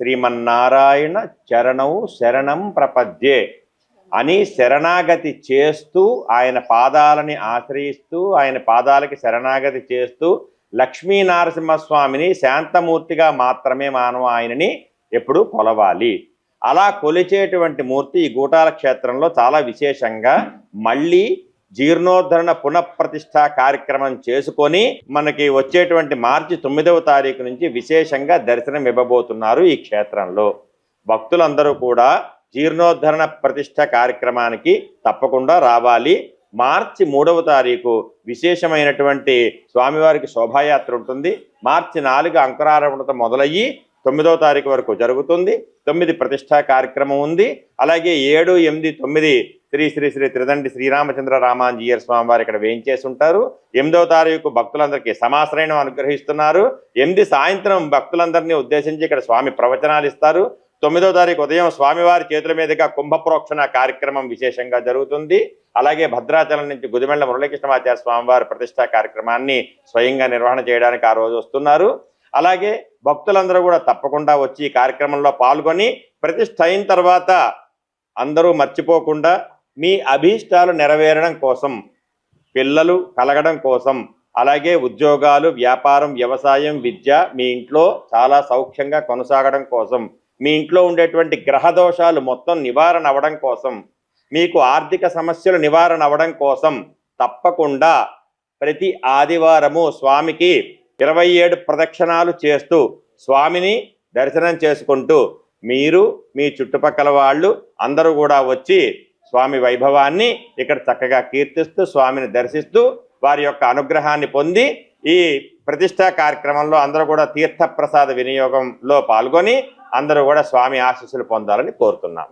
శ్రీమన్నారాయణ చరణౌ శరణం ప్రపద్యే అని శరణాగతి చేస్తూ ఆయన పాదాలని ఆశ్రయిస్తూ ఆయన పాదాలకి శరణాగతి చేస్తూ లక్ష్మీనరసింహస్వామిని శాంతమూర్తిగా మాత్రమే మనం ఆయనని ఎప్పుడు కొలవాలి. అలా కొలిచేటువంటి మూర్తి ఈ గూటాల క్షేత్రంలో చాలా విశేషంగా మళ్ళీ జీర్ణోద్ధరణ పునఃప్రతిష్ఠ కార్యక్రమం చేసుకొని మనకి వచ్చేటువంటి మార్చి 9వ తారీఖు నుంచి విశేషంగా దర్శనం ఇవ్వబోతున్నారు. ఈ క్షేత్రంలో భక్తులందరూ కూడా జీర్ణోద్ధరణ ప్రతిష్ఠ కార్యక్రమానికి తప్పకుండా రావాలి. మార్చి 3వ తారీఖు విశేషమైనటువంటి స్వామివారికి శోభాయాత్ర ఉంటుంది. మార్చి 4 అంకురారోపణతో మొదలయ్యి 9వ తారీఖు వరకు జరుగుతుంది. 9 ప్రతిష్ఠా కార్యక్రమం ఉంది. అలాగే 7, 8, 9 శ్రీ శ్రీ శ్రీ త్రిదండి శ్రీరామచంద్ర రామాంజీయర్ స్వామి వారు ఇక్కడ వేయించేసి ఉంటారు. 8వ తారీఖు భక్తులందరికీ సమాశ్రయణం అనుగ్రహిస్తున్నారు. 8 సాయంత్రం భక్తులందరినీ ఉద్దేశించి ఇక్కడ స్వామి ప్రవచనాలు ఇస్తారు. 9వ తారీఖు ఉదయం స్వామివారి చేతుల మీదుగా కుంభప్రోక్షణ కార్యక్రమం విశేషంగా జరుగుతుంది. అలాగే భద్రాచలం నుంచి గుదిమెళ్ల మురళీకృష్ణమాచార్య స్వామివారి ప్రతిష్ఠా కార్యక్రమాన్ని స్వయంగా నిర్వహణ చేయడానికి ఆ రోజు వస్తున్నారు. అలాగే భక్తులందరూ కూడా తప్పకుండా వచ్చి ఈ కార్యక్రమంలో పాల్గొని ప్రతిష్ఠ అయిన తర్వాత అందరూ మర్చిపోకుండా మీ అభీష్టాలు నెరవేరడం కోసం, పిల్లలు కలగడం కోసం, అలాగే ఉద్యోగాలు, వ్యాపారం, వ్యవసాయం, విద్య మీ ఇంట్లో చాలా సౌఖ్యంగా కొనసాగడం కోసం, మీ ఇంట్లో ఉండేటువంటి గ్రహ దోషాలు మొత్తం నివారణ అవ్వడం కోసం, మీకు ఆర్థిక సమస్యలు నివారణ అవ్వడం కోసం తప్పకుండా ప్రతి ఆదివారము స్వామికి 27 ప్రదక్షిణాలు చేస్తూ స్వామిని దర్శనం చేసుకుంటూ మీరు మీ చుట్టుపక్కల వాళ్ళు అందరూ కూడా వచ్చి స్వామి వైభవాన్ని ఇక్కడ చక్కగా కీర్తిస్తూ స్వామిని దర్శిస్తూ వారి యొక్క అనుగ్రహాన్ని పొంది ఈ ప్రతిష్ఠా కార్యక్రమంలో అందరూ కూడా తీర్థప్రసాద వినియోగంలో పాల్గొని అందరూ కూడా స్వామి ఆశీస్సులు పొందాలని కోరుతున్నాం.